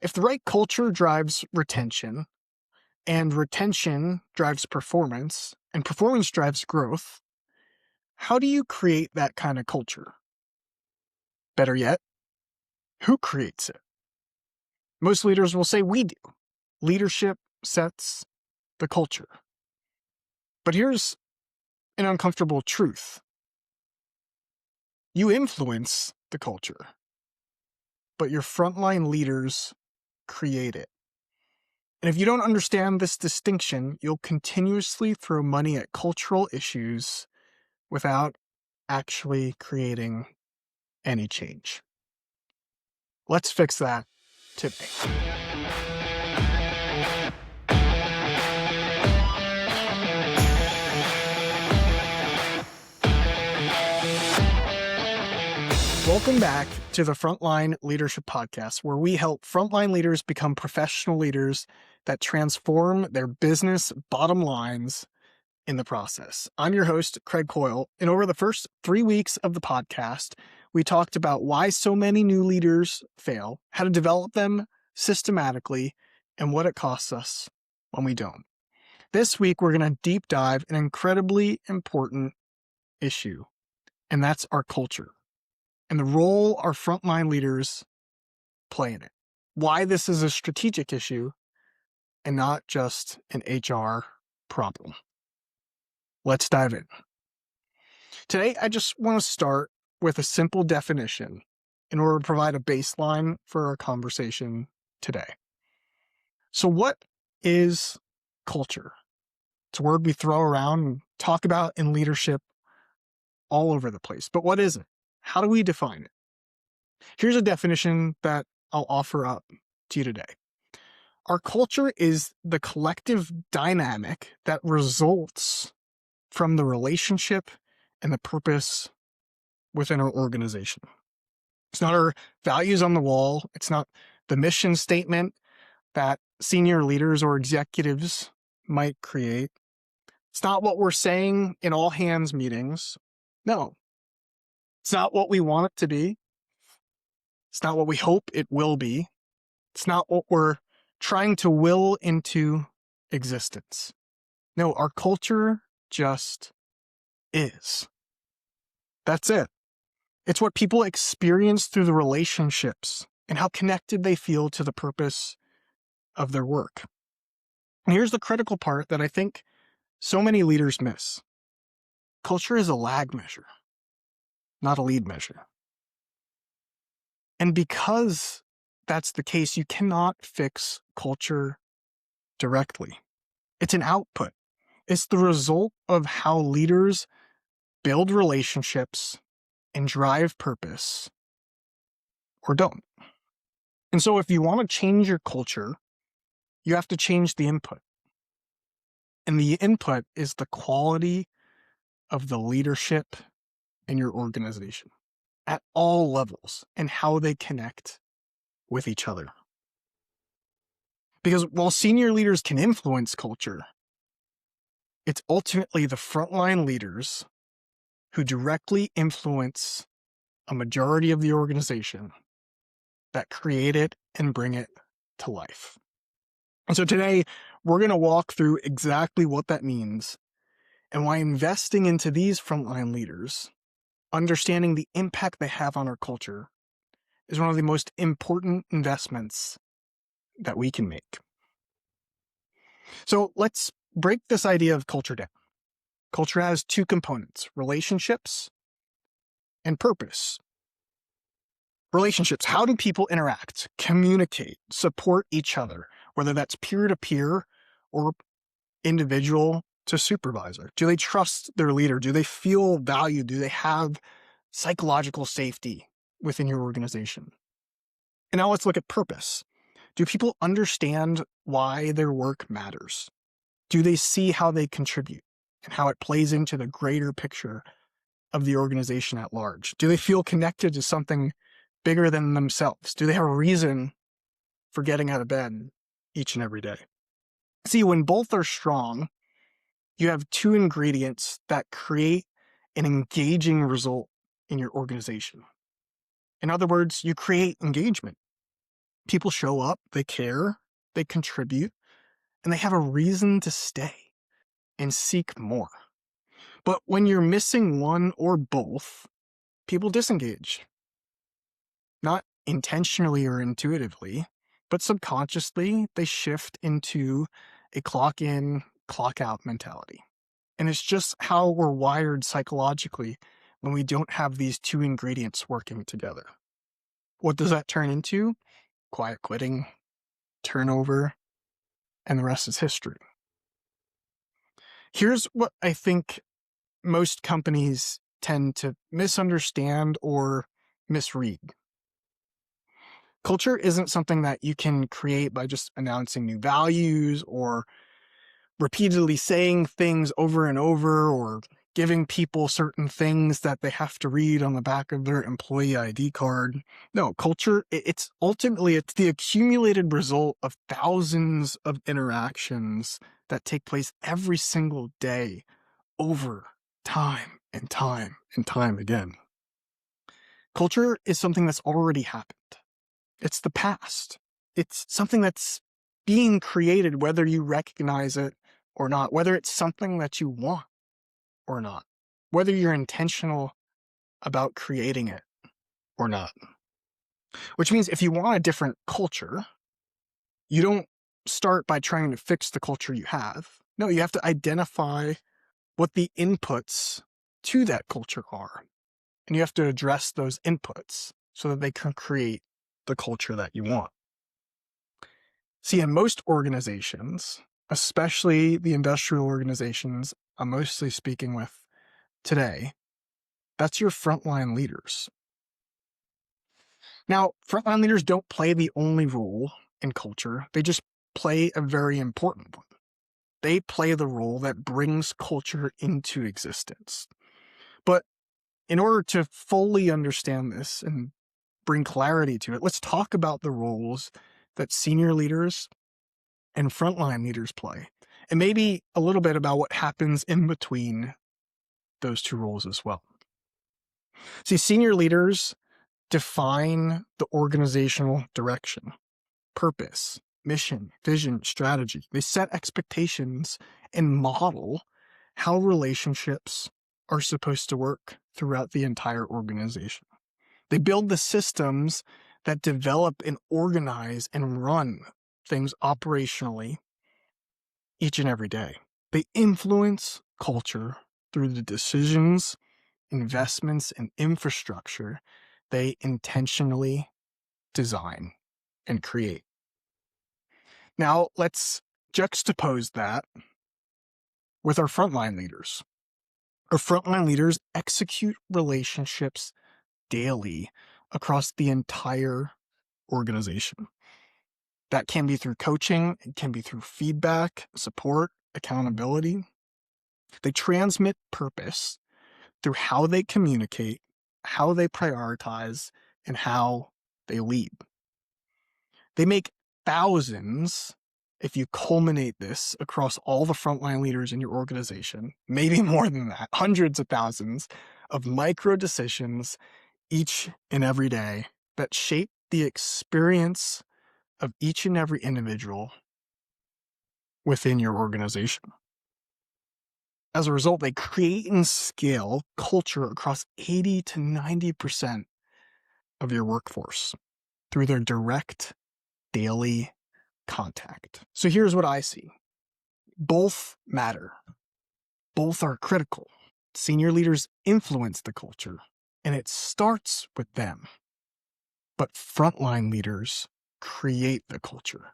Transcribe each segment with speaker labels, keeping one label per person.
Speaker 1: If the right culture drives retention, and retention drives performance, and performance drives growth, how do you create that kind of culture? Better yet, who creates it? Most leaders will say we do. Leadership sets the culture. But here's an uncomfortable truth. You influence the culture, but your frontline leaders create it. And if you don't understand this distinction, you'll continuously throw money at cultural issues without actually creating any change. Let's fix that today. Welcome back to the Frontline Leadership Podcast, where we help frontline leaders become professional leaders that transform their business bottom lines in the process. I'm your host, Craig Coyle, and over the first 3 weeks of the podcast, we talked about why so many new leaders fail, how to develop them systematically, and what it costs us when we don't. This week, we're going to deep dive an incredibly important issue, and that's our culture and the role our frontline leaders play in it. Why this is a strategic issue and not just an HR problem. Let's dive in. Today, I just want to start with a simple definition in order to provide a baseline for our conversation today. So what is culture? It's a word we throw around and talk about in leadership all over the place. But what is it? How do we define it? Here's a definition that I'll offer up to you today. Our culture is the collective dynamic that results from the relationship and the purpose within our organization. It's not our values on the wall. It's not the mission statement that senior leaders or executives might create. It's not what we're saying in all hands meetings. No. It's not what we want it to be. It's not what we hope it will be. It's not what we're trying to will into existence. No, our culture just is. That's it. It's what people experience through the relationships and how connected they feel to the purpose of their work. And here's the critical part that I think so many leaders miss. Culture is a lag measure, not a lead measure. And because that's the case, you cannot fix culture directly. It's an output. It's the result of how leaders build relationships and drive purpose or don't. And so if you want to change your culture, you have to change the input. And the input is the quality of the leadership in your organization at all levels and how they connect with each other. Because while senior leaders can influence culture, it's ultimately the frontline leaders who directly influence a majority of the organization that create it and bring it to life. And so today, we're going to walk through exactly what that means and why investing into these frontline leaders, understanding the impact they have on our culture, is one of the most important investments that we can make. So let's break this idea of culture down. Culture has two components: relationships and purpose. Relationships: how do people interact, communicate, support each other, whether that's peer-to-peer or individual to supervisor? Do they trust their leader? Do they feel valued? Do they have psychological safety within your organization? And now let's look at purpose. Do people understand why their work matters? Do they see how they contribute and how it plays into the greater picture of the organization at large? Do they feel connected to something bigger than themselves? Do they have a reason for getting out of bed each and every day? See, when both are strong, you have two ingredients that create an engaging result in your organization. In other words, you create engagement. People show up, they care, they contribute, and they have a reason to stay and seek more. But when you're missing one or both, people disengage. Not intentionally or intuitively, but subconsciously, they shift into a clock in, clock out mentality. And it's just how we're wired psychologically when we don't have these two ingredients working together. What does that turn into? Quiet quitting, turnover, and the rest is history. Here's what I think most companies tend to misunderstand or misread. Culture isn't something that you can create by just announcing new values or repeatedly saying things over and over or giving people certain things that they have to read on the back of their employee ID card. No, culture, it's the accumulated result of thousands of interactions that take place every single day over time and time and time again. Culture is something that's already happened. It's the past. It's something that's being created, whether you recognize it or not, whether it's something that you want or not, whether you're intentional about creating it or not. Which means if you want a different culture, you don't start by trying to fix the culture you have. No, you have to identify what the inputs to that culture are. And you have to address those inputs so that they can create the culture that you want. See, in most organizations, especially the industrial organizations I'm mostly speaking with today, that's your frontline leaders. Now, frontline leaders don't play the only role in culture. They just play a very important one. They play the role that brings culture into existence. But in order to fully understand this and bring clarity to it, let's talk about the roles that senior leaders and frontline leaders play, and maybe a little bit about what happens in between those two roles as well. See, senior leaders define the organizational direction, purpose, mission, vision, strategy. They set expectations and model how relationships are supposed to work throughout the entire organization. They build the systems that develop and organize and run things operationally each and every day. They influence culture through the decisions, investments, and infrastructure they intentionally design and create. Now, let's juxtapose that with our frontline leaders. Our frontline leaders execute relationships daily across the entire organization. That can be through coaching, it can be through feedback, support, accountability. They transmit purpose through how they communicate, how they prioritize, and how they lead. They make thousands, if you culminate this across all the frontline leaders in your organization, maybe more than that, hundreds of thousands of micro decisions each and every day that shape the experience of each and every individual within your organization. As a result, they create and scale culture across 80 to 90% of your workforce through their direct daily contact. So here's what I see. Both matter. Both are critical. Senior leaders influence the culture, and it starts with them. But frontline leaders create the culture.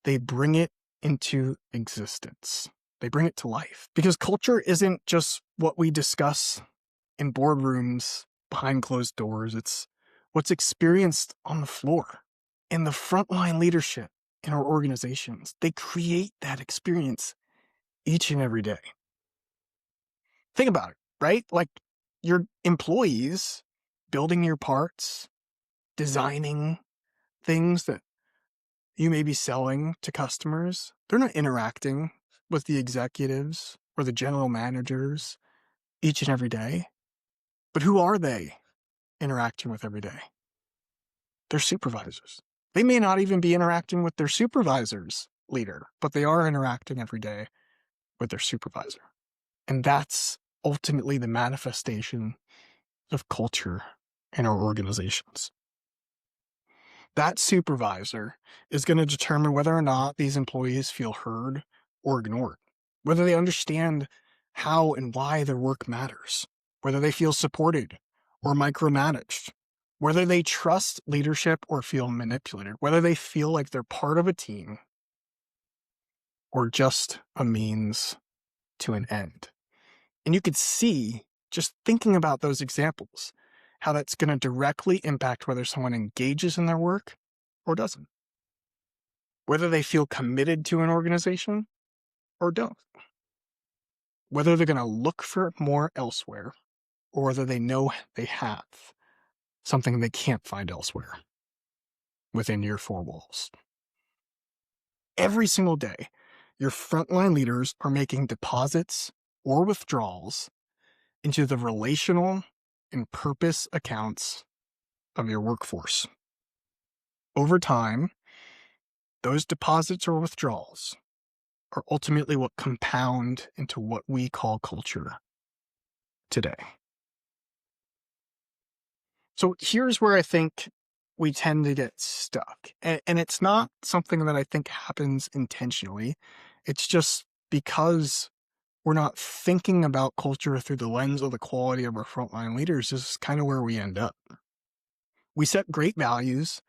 Speaker 1: They bring it into existence. They bring it to life. Because culture isn't just what we discuss in boardrooms behind closed doors. It's what's experienced on the floor. And the frontline leadership in our organizations, they create that experience each and every day. Think about it, right? Like your employees building your parts, designing things that you may be selling to customers. They're not interacting with the executives or the general managers each and every day. But who are they interacting with every day? They're supervisors. They may not even be interacting with their supervisor's leader, but they are interacting every day with their supervisor. And that's ultimately the manifestation of culture in our organizations. That supervisor is going to determine whether or not these employees feel heard or ignored, whether they understand how and why their work matters, whether they feel supported or micromanaged, whether they trust leadership or feel manipulated, whether they feel like they're part of a team or just a means to an end. And you could see, just thinking about those examples, how that's going to directly impact whether someone engages in their work or doesn't, whether they feel committed to an organization or don't, whether they're going to look for more elsewhere or whether they know they have something they can't find elsewhere within your four walls. Every single day, your frontline leaders are making deposits or withdrawals into the relational and purpose accounts of your workforce. Over time, those deposits or withdrawals are ultimately what compound into what we call culture today. So here's where I think we tend to get stuck. And it's not something that I think happens intentionally. It's just because we're not thinking about culture through the lens of the quality of our frontline leaders is kind of where we end up. We set great values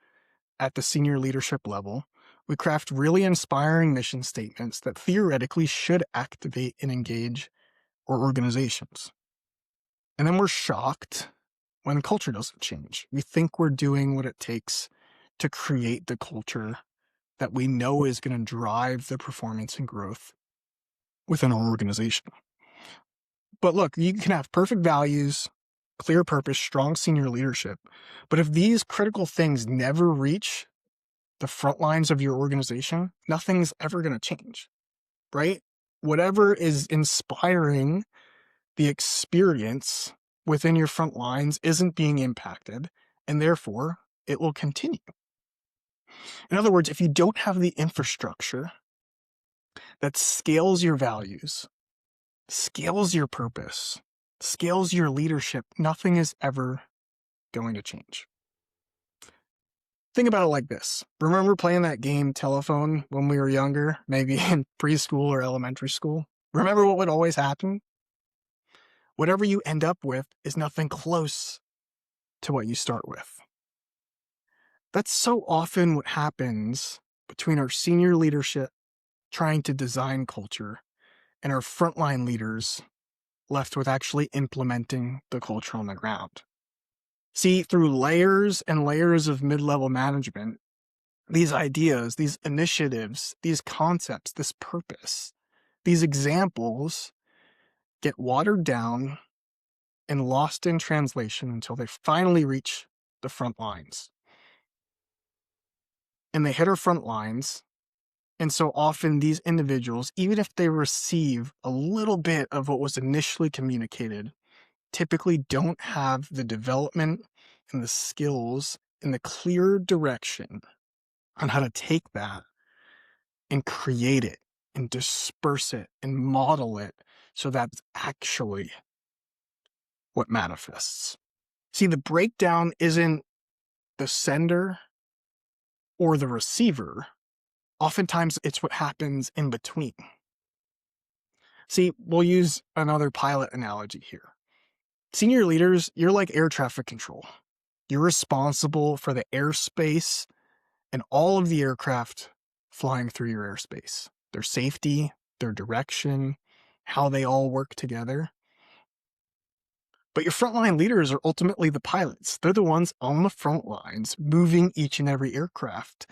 Speaker 1: at the senior leadership level. We craft really inspiring mission statements that theoretically should activate and engage our organizations. And then we're shocked when culture doesn't change. We think we're doing what it takes to create the culture that we know is going to drive the performance and growth within our organization. But look, you can have perfect values, clear purpose, strong senior leadership, but if these critical things never reach the front lines of your organization, nothing's ever going to change, right? Whatever is inspiring the experience within your front lines isn't being impacted, and therefore it will continue. In other words, if you don't have the infrastructure that scales your values, scales your purpose, scales your leadership, nothing is ever going to change. Think about it like this. Remember playing that game Telephone when we were younger, maybe in preschool or elementary school? Remember what would always happen? Whatever you end up with is nothing close to what you start with. That's so often what happens between our senior leadership trying to design culture and our frontline leaders left with actually implementing the culture on the ground. See, through layers and layers of mid-level management, these ideas, these initiatives, these concepts, this purpose, these examples get watered down and lost in translation until they finally reach the front lines. And they hit our front lines. And so often these individuals, even if they receive a little bit of what was initially communicated, typically don't have the development and the skills and the clear direction on how to take that and create it and disperse it and model it so that's actually what manifests. See, the breakdown isn't the sender or the receiver. Oftentimes it's what happens in between. See, we'll use another pilot analogy here. Senior leaders, you're like air traffic control. You're responsible for the airspace and all of the aircraft flying through your airspace, their safety, their direction, how they all work together. But your frontline leaders are ultimately the pilots. They're the ones on the front lines moving each and every aircraft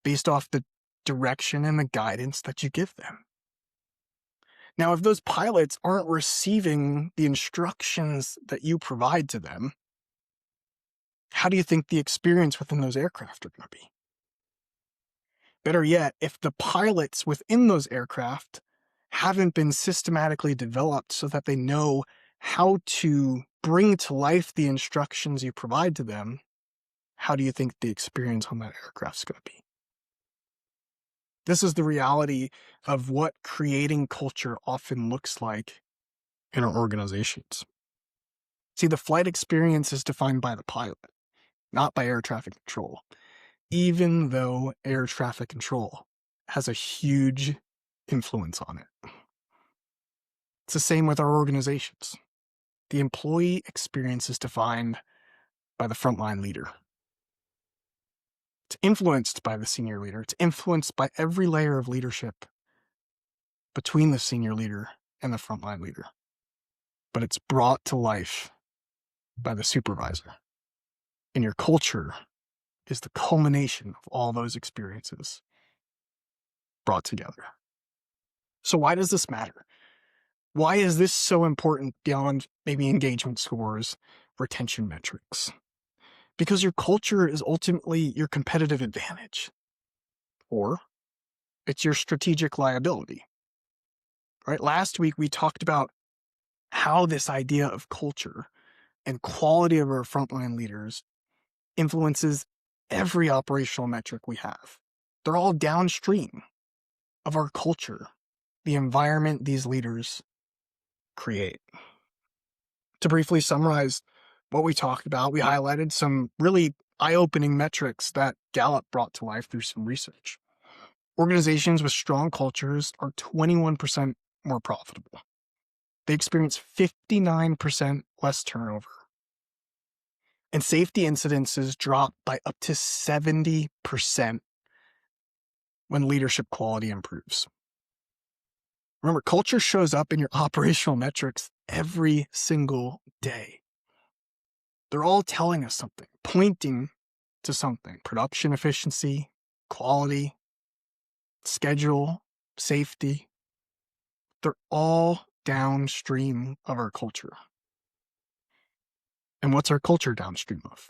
Speaker 1: based off the direction and the guidance that you give them. Now, if those pilots aren't receiving the instructions that you provide to them, how do you think the experience within those aircraft are going to be? Better yet, if the pilots within those aircraft haven't been systematically developed so that they know how to bring to life the instructions you provide to them, how do you think the experience on that aircraft's going to be? This is the reality of what creating culture often looks like in our organizations. See, the flight experience is defined by the pilot, not by air traffic control, even though air traffic control has a huge influence on it. It's the same with our organizations. The employee experience is defined by the frontline leader. It's influenced by the senior leader. It's influenced by every layer of leadership between the senior leader and the frontline leader. But it's brought to life by the supervisor. And your culture is the culmination of all those experiences brought together. So why does this matter? Why is this so important beyond maybe engagement scores, retention metrics? Because your culture is ultimately your competitive advantage, or it's your strategic liability. Right? Last week, we talked about how this idea of culture and quality of our frontline leaders influences every operational metric we have. They're all downstream of our culture, the environment these leaders create. To briefly summarize what we talked about, we highlighted some really eye-opening metrics that Gallup brought to life through some research. Organizations with strong cultures are 21% more profitable. They experience 59% less turnover. And safety incidences drop by up to 70% when leadership quality improves. Remember, culture shows up in your operational metrics every single day. They're all telling us something, pointing to something. Production efficiency, quality, schedule, safety. They're all downstream of our culture. And what's our culture downstream of?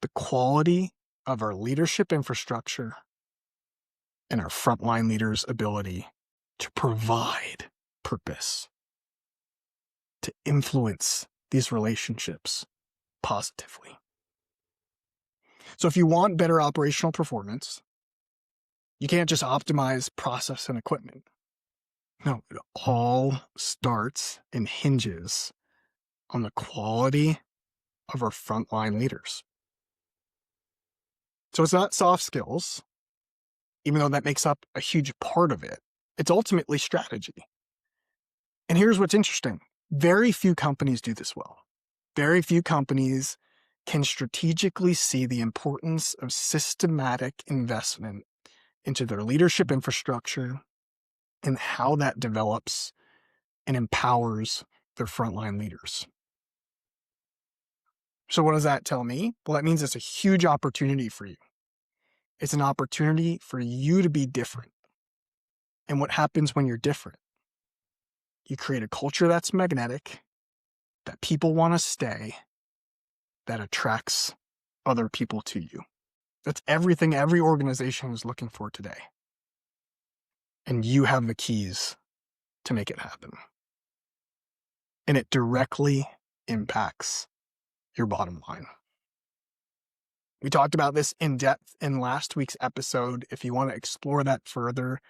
Speaker 1: The quality of our leadership infrastructure and our frontline leaders' ability to provide purpose, to influence these relationships positively. So if you want better operational performance, you can't just optimize process and equipment. No, it all starts and hinges on the quality of our frontline leaders. So it's not soft skills, even though that makes up a huge part of it. It's ultimately strategy. And here's what's interesting. Very few companies do this well. Very few companies can strategically see the importance of systematic investment into their leadership infrastructure and how that develops and empowers their frontline leaders. So what does that tell me? Well, that means it's a huge opportunity for you. It's an opportunity for you to be different. And what happens when you're different? You create a culture that's magnetic, that people want to stay, that attracts other people to you. That's everything every organization is looking for today. And you have the keys to make it happen. And it directly impacts your bottom line. We talked about this in depth in last week's episode. If you want to explore that further,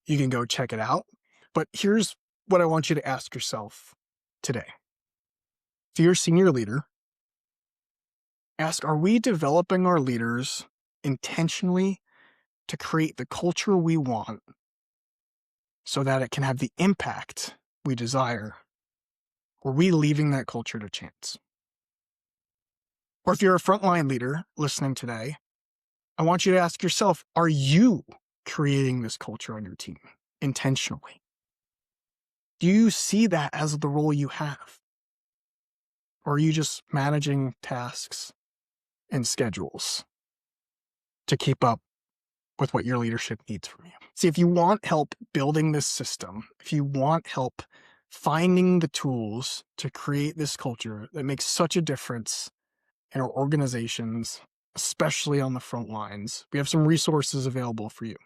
Speaker 1: you can go check it out. But here's what I want you to ask yourself today. If you're a senior leader, ask, are we developing our leaders intentionally to create the culture we want so that it can have the impact we desire? Or are we leaving that culture to chance? Or if you're a frontline leader listening today, I want you to ask yourself, are you creating this culture on your team intentionally? Do you see that as the role you have? Or are you just managing tasks and schedules to keep up with what your leadership needs from you? See, if you want help building this system, if you want help finding the tools to create this culture that makes such a difference in our organizations, especially on the front lines, we have some resources available for you.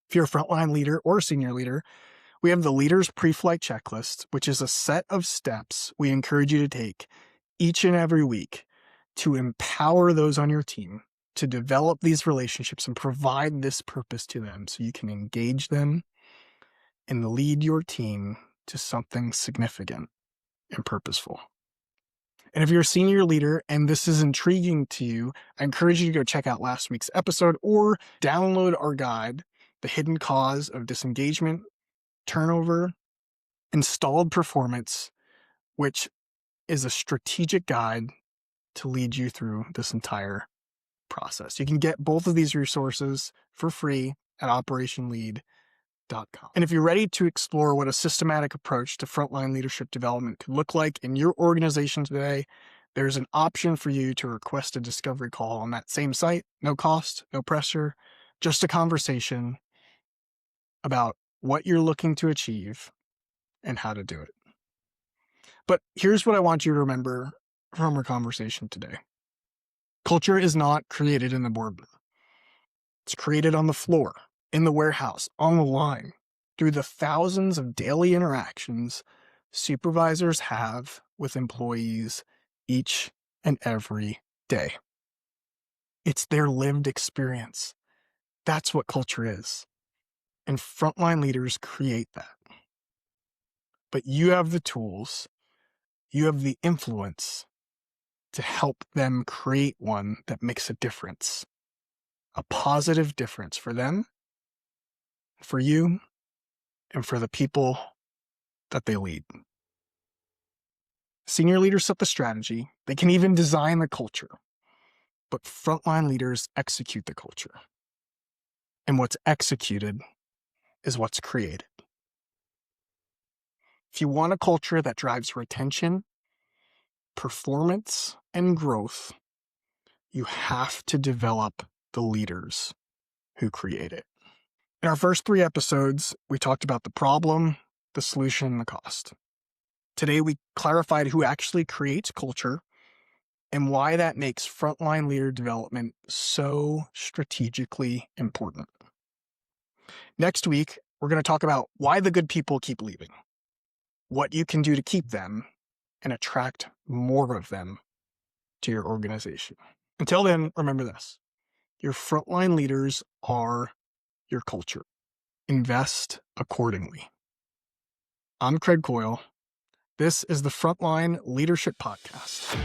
Speaker 1: If you're a frontline leader or a senior leader, we have the Leaders Pre-Flight Checklist, which is a set of steps we encourage you to take each and every week to empower those on your team to develop these relationships and provide this purpose to them so you can engage them and lead your team to something significant and purposeful. And if you're a senior leader and this is intriguing to you, I encourage you to go check out last week's episode or download our guide, The Hidden Cause of Disengagement, Turnover, and Stalled Performance, which is a strategic guide to lead you through this entire process. You can get both of these resources for free at operationlead.com. And if you're ready to explore what a systematic approach to frontline leadership development could look like in your organization today, there's an option for you to request a discovery call on that same site. No cost, no pressure, just a conversation about what you're looking to achieve and how to do it. But here's what I want you to remember from our conversation today. Culture is not created in the boardroom. It's created on the floor, in the warehouse, on the line, through the thousands of daily interactions supervisors have with employees each and every day. It's their lived experience. That's what culture is. And frontline leaders create that. But you have the tools, you have the influence to help them create one that makes a difference, a positive difference for them, for you, and for the people that they lead. Senior leaders set the strategy. They can even design the culture. But frontline leaders execute the culture. And what's executed is what's created. If you want a culture that drives retention, performance, and growth, you have to develop the leaders who create it. In our first 3 episodes, we talked about the problem, the solution, and the cost. Today, we clarified who actually creates culture and why that makes frontline leader development so strategically important. Next week, we're going to talk about why the good people keep leaving, what you can do to keep them and attract more of them to your organization. Until then, remember this: your frontline leaders are your culture. Invest accordingly. I'm Craig Coyle. This is the Frontline Leadership Podcast.